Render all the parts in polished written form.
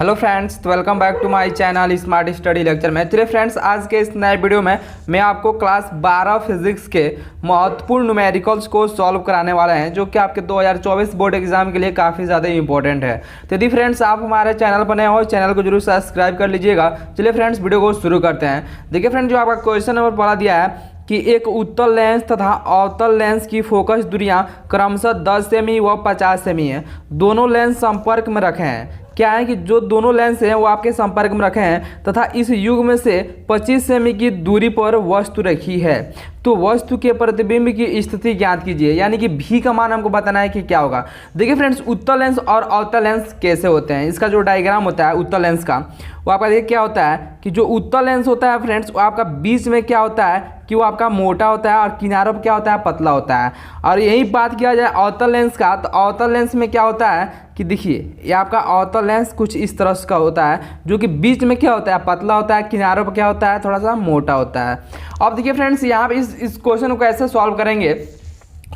Hello friends, तो welcome back to my channel smart study lecture में। चलिए friends, आज के इस नए वीडियो में मैं आपको क्लास 12 फिजिक्स के महत्वपूर्ण न्यूमेरिकल्स को सॉल्व कराने वाले हैं, जो कि आपके 2024 बोर्ड एग्जाम के लिए काफ़ी ज़्यादा इंपॉर्टेंट है। तो यदि फ्रेंड्स आप हमारे चैनल पर नए हो, चैनल को जरूर सब्सक्राइब कर लीजिएगा। चलिए फ्रेंड्स, वीडियो को शुरू करते हैं। देखिए फ्रेंड्स, जो आपका क्वेश्चन नंबर पढ़ा दिया है कि एक उत्तल लेंस तथा अवतल लेंस की फोकस दूरियां क्रमशः 10 सेमी व 50 सेमी है। दोनों लेंस संपर्क में रखे हैं। क्या है कि जो दोनों लेंस हैं वो आपके संपर्क में रखे हैं तथा इस युग में से 25 सेमी की दूरी पर वस्तु रखी है, तो वस्तु के प्रतिबिंब की स्थिति ज्ञात कीजिए। यानी कि भी का मान हमको बताना है कि क्या होगा। देखिए फ्रेंड्स, उत्तल लेंस और अवतल लेंस कैसे होते हैं, इसका जो डायग्राम होता है उत्तल लेंस का, वो आपका देखिए क्या होता है कि जो उत्तल लेंस होता है फ्रेंड्स, वो आपका बीच में क्या होता है कि वो आपका मोटा होता है और किनारों पर क्या होता है, पतला होता है। और यही बात किया जाए अवतल लेंस का, तो अवतल लेंस में क्या होता है कि देखिए ये आपका अवतल लेंस कुछ इस तरह का होता है, जो कि बीच में क्या होता है, पतला होता है, किनारों पर क्या होता है, थोड़ा सा मोटा होता है। अब देखिए फ्रेंड्स, यहाँ पे इस क्वेश्चन को ऐसे सॉल्व करेंगे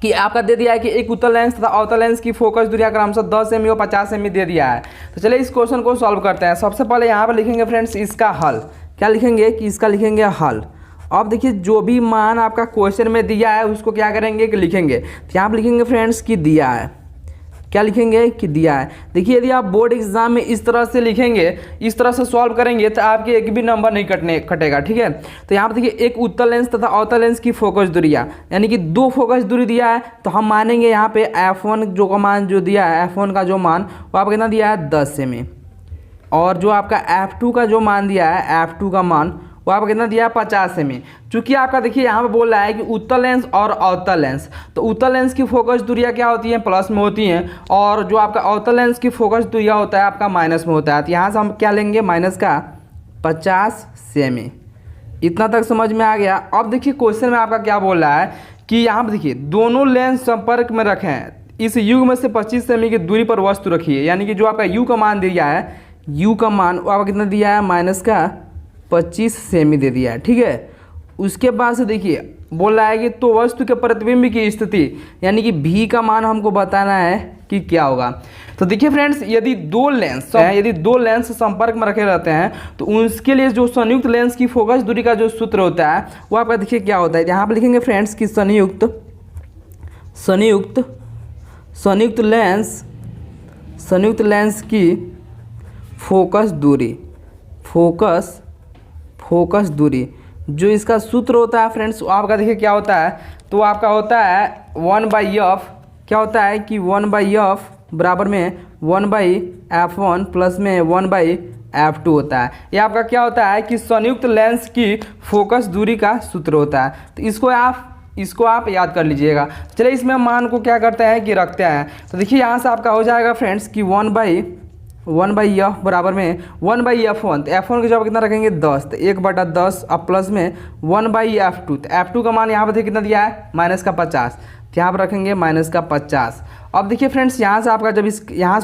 कि आपका दे दिया है कि एक उत्तल लेंस तथा अवतल लेंस की फोकस दूरी क्रमशः 10 सेमी और 50 सेमी दे दिया है। तो चलिए इस क्वेश्चन को सॉल्व करते हैं। सबसे पहले यहाँ पर लिखेंगे फ्रेंड्स इसका हल। क्या लिखेंगे कि इसका लिखेंगे हल। अब देखिए जो भी मान आपका क्वेश्चन में दिया है उसको क्या करेंगे कि लिखेंगे। तो यहाँ पर लिखेंगे फ्रेंड्स कि दिया है। क्या लिखेंगे कि दिया है। देखिए यदि आप बोर्ड एग्जाम में इस तरह से लिखेंगे, इस तरह से सॉल्व करेंगे, तो आपके एक भी नंबर नहीं कटेगा। ठीक है, तो यहाँ पर देखिए एक उत्तल लेंस तथा अवतल लेंस की फोकस दूरियाँ, यानी कि दो फोकस दूरी दिया है, तो हम मानेंगे यहाँ पे F1 जो का मान जो दिया है, F1 का जो मान वो आपका कितना दिया है 10 सेमी, और जो आपका F2 का जो मान दिया है, F2 का मान वो आपको कितना दिया है 50 सेमी। चूंकि आपका देखिए यहाँ पे बोल रहा है कि उत्तल लेंस और अवतल लेंस, तो उत्तल लेंस की फोकस दूरियाँ क्या होती हैं, प्लस में होती हैं, और जो आपका अवतल लेंस की फोकस दूरियाँ होता है आपका माइनस में होता है। तो यहाँ से हम क्या लेंगे, माइनस का 50 सेमी। इतना तक समझ में आ गया। अब देखिए क्वेश्चन में आपका क्या बोल रहा है कि यहाँ पर देखिए दोनों लेंस संपर्क में रखे हैं, इस युग में से 25 सेमी की दूरी पर वस्तु रखी है। यानी कि जो आपका यू का मान दिया है, यू का मान वो आपका कितना दिया है, माइनस का 25 सेमी दे दिया है। ठीक है, उसके बाद से देखिए बोल रहा है कि तो वस्तु के प्रतिबिंब की स्थिति, यानी कि भी का मान हमको बताना है कि क्या होगा। तो देखिए फ्रेंड्स, यदि दो लेंस संपर्क में रखे रहते हैं, तो उसके लिए जो संयुक्त लेंस की फोकस दूरी का जो सूत्र होता है वो आपका देखिए क्या होता है। यहाँ पर लिखेंगे फ्रेंड्स कि संयुक्त लेंस की फोकस दूरी जो इसका सूत्र होता है फ्रेंड्स, वो आपका देखिए क्या होता है, तो आपका होता है 1/f। क्या होता है कि 1/f बराबर में 1/f1 प्लस में 1/f2 होता है। ये आपका क्या होता है कि संयुक्त लेंस की फोकस दूरी का सूत्र होता है। तो इसको आप याद कर लीजिएगा। चलिए इसमें मान को क्या करते हैं कि रखते हैं। तो देखिए यहाँ से आपका हो जाएगा फ्रेंड्स कि 1/f बराबर में 1/f1, तो f1 की जगह कितना रखेंगे 10, तो 1/10 अब प्लस में 1/f2, तो f2 का मान यहाँ पर कितना दिया है, माइनस का 50, तो यहाँ पर रखेंगे माइनस का 50। अब देखिए फ्रेंड्स, यहाँ से आपका जब यहाँ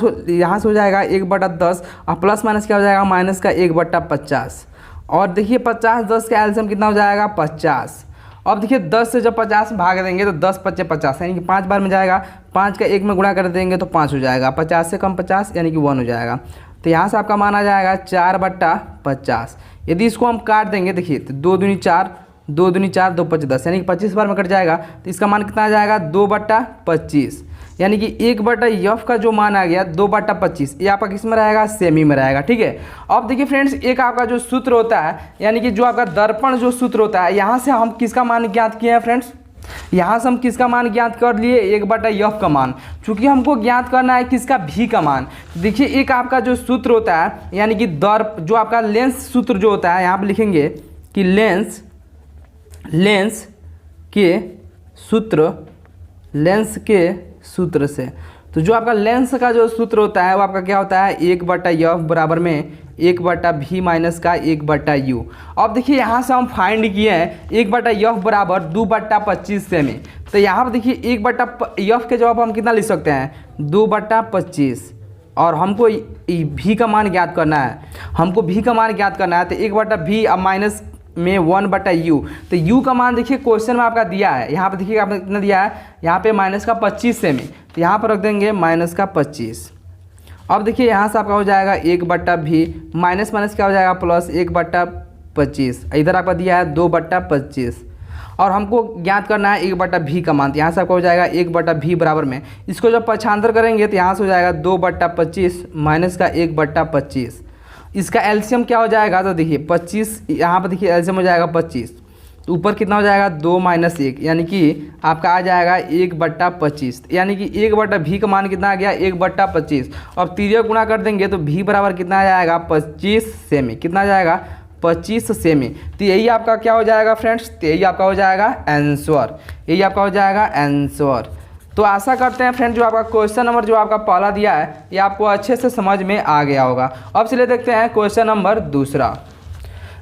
से हो जाएगा 1/10 और प्लस माइनस क्या हो जाएगा, माइनस का 1/50। और देखिए 50 10 का एलसीएम कितना हो जाएगा 50। अब देखिए 10 से जब 50 भाग देंगे तो 10 × 5 = 50, यानी कि 5 बार में जाएगा, 5 का 1 में गुणा कर देंगे तो 5 हो जाएगा, 50 से कम 50 यानी कि 1 हो जाएगा। तो यहाँ से आपका मान आ जाएगा 4/50। यदि इसको हम काट देंगे, देखिए तो 2 दूनी 4, 2 दूनी 4, 2 × 5 = 10, यानी कि 25 बार में कट जाएगा, तो इसका मान कितना आ जाएगा 2/25, यानी कि 1/f का जो मान आ गया 2/25, ये आपका किस में रहेगा, सेमी में रहेगा। ठीक है, अब देखिए फ्रेंड्स, एक आपका जो सूत्र होता है, यानी कि जो आपका दर्पण जो सूत्र होता है, यहाँ से हम किसका मान ज्ञात किए हैं फ्रेंड्स, यहाँ से हम किसका मान ज्ञात कर लिए, 1/f का मान। चूंकि हमको ज्ञात करना है किसका, भी का मान। देखिए एक आपका जो सूत्र होता है, यानी कि जो आपका लेंस सूत्र जो होता है, यहाँ पर लिखेंगे कि लेंस के सूत्र से, तो जो आपका लेंस का जो सूत्र होता है वो आपका क्या होता है, 1/f बराबर में 1/v माइनस का 1/u। अब देखिए यहाँ से हम फाइंड किए हैं 1/f बराबर 2/25 सेमी। तो यहाँ पर देखिए 1/f के जवाब हम कितना लिख सकते हैं, 2/25, और हमको भी का मान ज्ञात करना है, तो 1/v अब माइनस में 1/u, तो u का मान देखिए क्वेश्चन में आपका दिया है, यहाँ पे देखिए आपने कितना दिया है, यहाँ पे माइनस का 25 सेमी, तो यहाँ पर रख देंगे माइनस का 25। अब देखिए यहाँ से आपका हो जाएगा 1/v माइनस माइनस क्या हो जाएगा प्लस 1/25। इधर आपका दिया है 2/25 और हमको ज्ञात करना है 1/v का मान। यहाँ से आपका हो जाएगा 1/v बराबर में इसको जब पक्षांतर करेंगे तो यहाँ से हो जाएगा 2/25 माइनस का 1/25। इसका एलसीएम क्या हो जाएगा तो देखिए 25, यहाँ पर देखिए एलसीएम हो जाएगा 25, तो ऊपर कितना हो जाएगा 2 - 1 यानी कि आपका आ जाएगा 1/25। यानी कि 1/v का मान कितना आ गया 1/25 और तीरिया गुणा कर देंगे तो v बराबर कितना आ जाएगा 25 सेमी। कितना आ जाएगा 25 सेमी। तो यही आपका क्या हो जाएगा फ्रेंड्स, तो यही आपका हो जाएगा आंसर, यही आपका हो जाएगा आंसर। तो आशा करते हैं फ्रेंड जो आपका क्वेश्चन नंबर जो आपका पहला दिया है ये आपको अच्छे से समझ में आ गया होगा। अब चलिए देखते हैं क्वेश्चन नंबर दूसरा।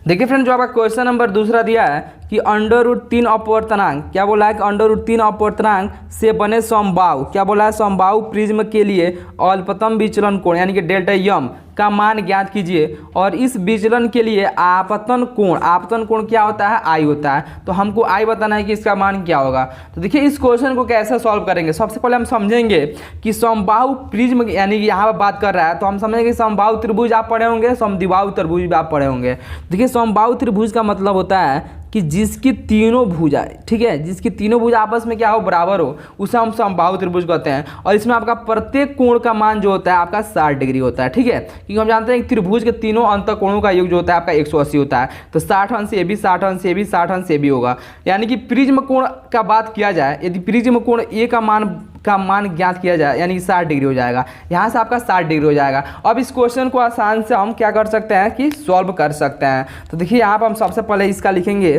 देखिए फ्रेंड जो आपका क्वेश्चन नंबर दूसरा दिया है कि √3 अपवर्तनांक, क्या बोला है कि √3 अपवर्तनांक से बने समबाहु, क्या बोला है समबाहु प्रिज्म के लिए अल्पतम विचलन कोण यानी कि डेल्टा यम का मान ज्ञात कीजिए और इस विचलन के लिए आपतन कोण क्या होता है आई होता है। तो हमको आई बताना है कि इसका मान क्या होगा। तो देखिए इस क्वेश्चन को कैसे सॉल्व करेंगे, सबसे पहले हम समझेंगे कि समबाहु प्रिज्म यानी कि यहाँ पर बात कर रहा है तो हम समझेंगे समबाहु त्रिभुज आप पढ़े होंगे, समद्विबाहु त्रिभुज भी आप पढ़े होंगे। देखिए समबाहु त्रिभुज का मतलब होता है कि जिसकी तीनों भुजा, ठीक है, जिसकी तीनों भुजा आपस में क्या हो बराबर हो उसे हम समबाहु त्रिभुज कहते हैं। और इसमें आपका प्रत्येक कोण का मान जो होता है आपका 60 डिग्री होता है, ठीक है, क्योंकि हम जानते हैं कि त्रिभुज के तीनों अंत कोणों का योग जो होता है आपका 180 होता है। तो 60 अंश ए बी, 60 अंश ए बी, 60 अंश ए बी होगा। यानी कि प्रिज्म कोण का बात किया जाए, यदि प्रिज्म कोण ए का मान ज्ञात किया जाए यानी कि 60 डिग्री हो जाएगा, यहाँ से आपका 60 डिग्री हो जाएगा। अब इस क्वेश्चन को आसान से हम क्या कर सकते हैं कि सॉल्व कर सकते हैं। तो देखिए यहाँ पर हम सबसे पहले इसका लिखेंगे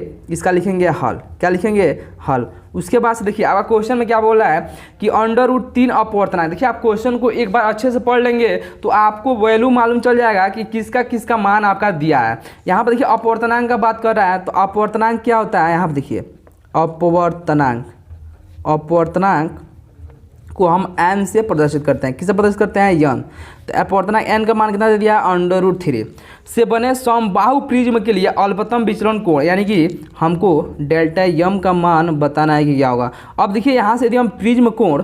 हल, क्या लिखेंगे हल। उसके बाद से देखिए आपका क्वेश्चन में क्या बोल रहा है कि √3 अपवर्तनांक। देखिए आप क्वेश्चन को एक बार अच्छे से पढ़ लेंगे तो आपको वैल्यू मालूम चल जाएगा कि किसका मान आपका दिया है। यहाँ पर देखिए अपवर्तनांक का बात कर रहा है तो अपवर्तनांक क्या होता है, यहाँ पर देखिए अपवर्तनांक को हम n से प्रदर्शित करते हैं। किससे प्रदर्शित करते हैं n। तो अपवर्तनांक n का मान कितना दे दिया √3 से बने समबाहु प्रिज्म के लिए अल्पतम विचलन कोण यानी कि हमको डेल्टा यम का मान बताना है कि क्या होगा। अब देखिए यहाँ से यदि हम प्रिज्म कोण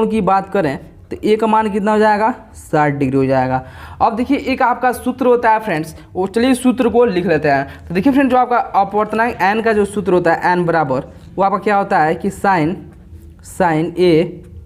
की बात करें तो ए का मान कितना हो जाएगा 60 डिग्री हो जाएगा। अब देखिए एक आपका सूत्र होता है फ्रेंड्स, वो चलिए सूत्र को लिख लेते हैं। तो देखिए फ्रेंड्स जो आपका अपवर्तनांक n का जो सूत्र होता है n बराबर वो आपका क्या होता है कि साइन ए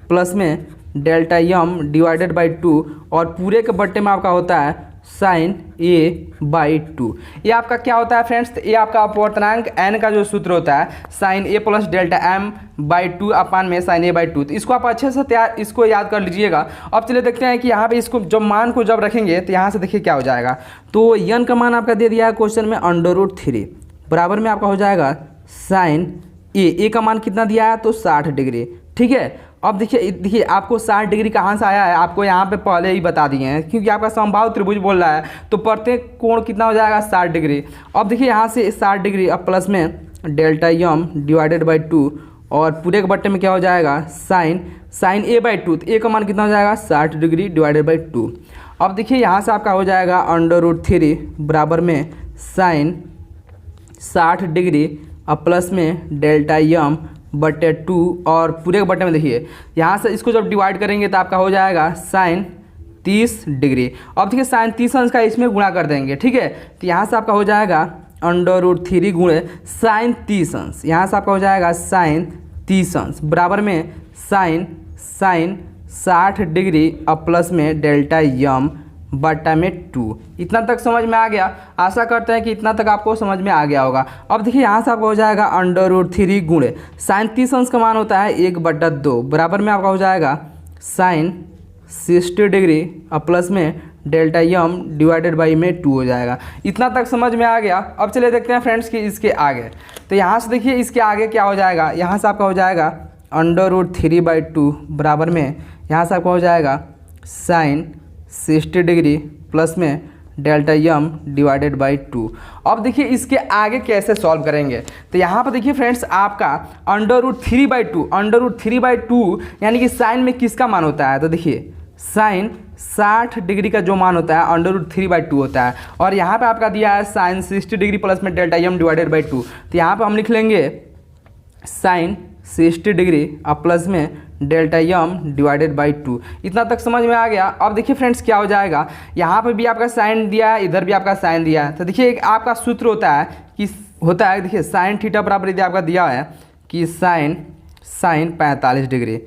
प्लस में डेल्टा यम डिवाइडेड बाई 2 और पूरे के बट्टे में आपका होता है साइन a/2। ये आपका क्या होता है फ्रेंड्स, ये आपका अपवर्तनांक n का जो सूत्र होता है sine a plus delta m/2 upon में साइन a/2। तो इसको आप अच्छे से इसको याद कर लीजिएगा। अब चलिए देखते हैं कि यहाँ पे इसको जब मान को जब रखेंगे तो यहाँ से देखिए क्या हो जाएगा। तो n का मान आपका दे दिया है क्वेश्चन में √3 बराबर में आपका हो जाएगा साइन a का मान कितना दिया है तो 60 डिग्री, ठीक है। अब देखिए आपको 60 डिग्री कहाँ से आया है आपको यहाँ पे पहले ही बता दिए हैं, क्योंकि आपका समबाहु त्रिभुज बोल रहा है तो प्रत्येक कोण कितना हो जाएगा 60 डिग्री। अब देखिए यहाँ से 60 डिग्री अब प्लस में डेल्टा यम डिवाइडेड बाई 2 और पूरे के बट्टे में क्या हो जाएगा साइन a/2। तो a का मान कितना हो जाएगा 60 डिग्री डिवाइडेड बाई 2। अब देखिए यहाँ से आपका हो जाएगा √3 बराबर में साइन 60 डिग्री अब प्लस में डेल्टा यम बटे 2 और पूरे के बटे में देखिए यहाँ से इसको जब डिवाइड करेंगे तो आपका हो जाएगा साइन 30 डिग्री। अब देखिए साइन 30 अंश का इसमें गुणा कर देंगे, ठीक है। तो यहाँ से आपका हो जाएगा √3 गुणे साइन 30 अंश, यहाँ से आपका हो जाएगा साइन 30 अंश बराबर में साइन 60 डिग्री अब प्लस में डेल्टा यम बटा में 2। इतना तक समझ में आ गया। आशा करते हैं कि इतना तक आपको समझ में आ गया होगा। अब देखिए यहाँ से आपका हो जाएगा √3 गुणे साइन 30 अंश का मान होता है 1/2 बराबर में आपका हो जाएगा साइन 60 डिग्री अब प्लस में डेल्टा यम डिवाइडेड बाई में 2 हो जाएगा। इतना तक समझ में आ गया। अब चलिए देखते हैं फ्रेंड्स कि इसके आगे। तो यहाँ से देखिए इसके आगे क्या हो जाएगा, यहाँ से आपका हो जाएगा √3/2 बराबर में यहाँ से आपका हो जाएगा साइन 60 डिग्री प्लस में डेल्टा यम डिवाइडेड बाई 2। अब देखिए इसके आगे कैसे सॉल्व करेंगे। तो यहाँ पर देखिए फ्रेंड्स आपका √3/2 यानी कि साइन में किसका मान होता है। तो देखिए साइन 60 डिग्री का जो मान होता है √3/2 होता है और यहाँ पे आपका दिया है साइन 60 डिग्री प्लस में डेल्टा यम डिवाइडेड बाई 2। तो यहाँ पर हम लिख लेंगे साइन 60 डिग्री अब प्लस में डेल्टा यम डिवाइडेड बाई 2। इतना तक समझ में आ गया। अब देखिए फ्रेंड्स क्या हो जाएगा, यहाँ पर भी आपका साइन दिया है, इधर भी आपका साइन दिया है। तो देखिए एक आपका सूत्र होता है कि देखिए साइन थीटा बराबर यदि आपका दिया है कि साइन 45 डिग्री,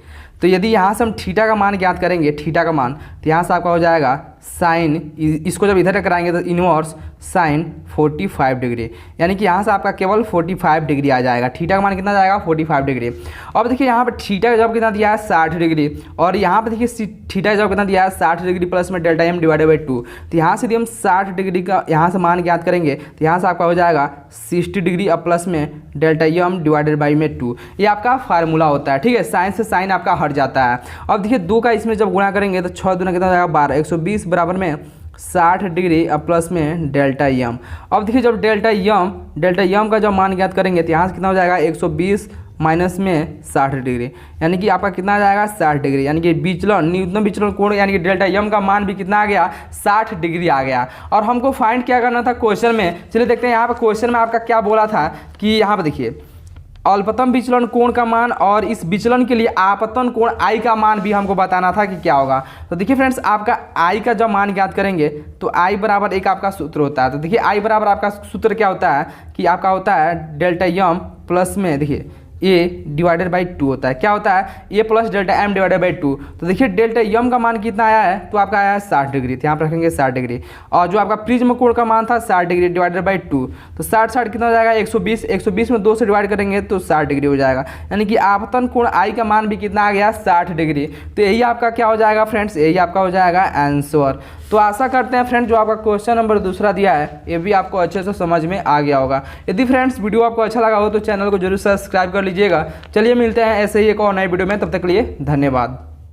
तो यदि यहाँ से हम थीटा का मान ज्ञात करेंगे, थीटा का मान, तो यहाँ से आपका हो जाएगा साइन, इसको जब इधर कराएंगे तो इनवर्स साइन 45 डिग्री, यानी कि यहाँ से आपका केवल 45 डिग्री आ जाएगा। थीटा का मान कितना जाएगा 45 डिग्री। अब देखिए यहाँ पर थीटा का जवाब कितना दिया है 60 डिग्री, और यहाँ पर देखिए थीटा का जवाब कितना दिया है 60 डिग्री प्लस में डेल्टा एम डिवाइडेड बाई 2। तो यहाँ से यदि हम 60 डिग्री का यहाँ से मान ज्ञात करेंगे तो यहाँ से आपका हो जाएगा 60 डिग्री अब प्लस में डेल्टा एम डिवाइडेड बाई में 2। ये आपका फार्मूला होता है, ठीक है। साइन से साइन आपका हट जाता है। अब देखिए 2 का इसमें जब गुणा करेंगे तो 6 दूना कितना हो जाएगा 12, 120 बराबर में 60 डिग्री अब प्लस में डेल्टा यम। अब देखिए जब डेल्टा यम का जब मान ज्ञात करेंगे तो यहाँ से कितना हो जाएगा 120 माइनस में 60 डिग्री, यानी कि आपका कितना आ जाएगा 60 डिग्री, यानी कि विचलन न्यूनतम विचलन कोण यानी कि डेल्टा यम का मान भी कितना आ गया 60 डिग्री आ गया। और हमको फाइंड क्या करना था क्वेश्चन में, चलिए देखते हैं यहाँ पर क्वेश्चन में आपका क्या बोला था कि यहाँ पर देखिए अल्पतम विचलन कोण का मान और इस विचलन के लिए आपतन कोण आई का मान भी हमको बताना था कि क्या होगा। तो देखिए फ्रेंड्स आपका आई का जब मान ज्ञात करेंगे तो आई बराबर एक आपका सूत्र होता है। तो देखिए आई बराबर आपका सूत्र क्या होता है कि आपका होता है डेल्टा यम प्लस में देखिए ए डिवाइडेड बाई 2 होता है। क्या होता है A plus delta M divided by 2। तो देखिए डेल्टा यम का मान कितना आया है तो आपका आया है 60 डिग्री, तो यहाँ पर रखेंगे 60 डिग्री, और जो आपका प्रिज्म कोण का मान था 60 डिग्री डिवाइडेड बाई 2, तो 60 कितना हो जाएगा 120, 120 में 2 से डिवाइड करेंगे तो 60 डिग्री हो जाएगा, यानी कि आपतन कोण आई का मान भी कितना आ गया 60 डिग्री। तो यही आपका क्या हो जाएगा फ्रेंड्स, यही आपका हो जाएगा आंसर। तो आशा करते हैं फ्रेंड्स जो आपका क्वेश्चन नंबर दूसरा दिया है ये भी आपको अच्छे से समझ में आ गया होगा। यदि फ्रेंड्स वीडियो आपको अच्छा लगा हो तो चैनल को जरूर सब्सक्राइब कर लीजिएगा। चलिए मिलते हैं ऐसे ही एक और नए वीडियो में, तब तक के लिए धन्यवाद।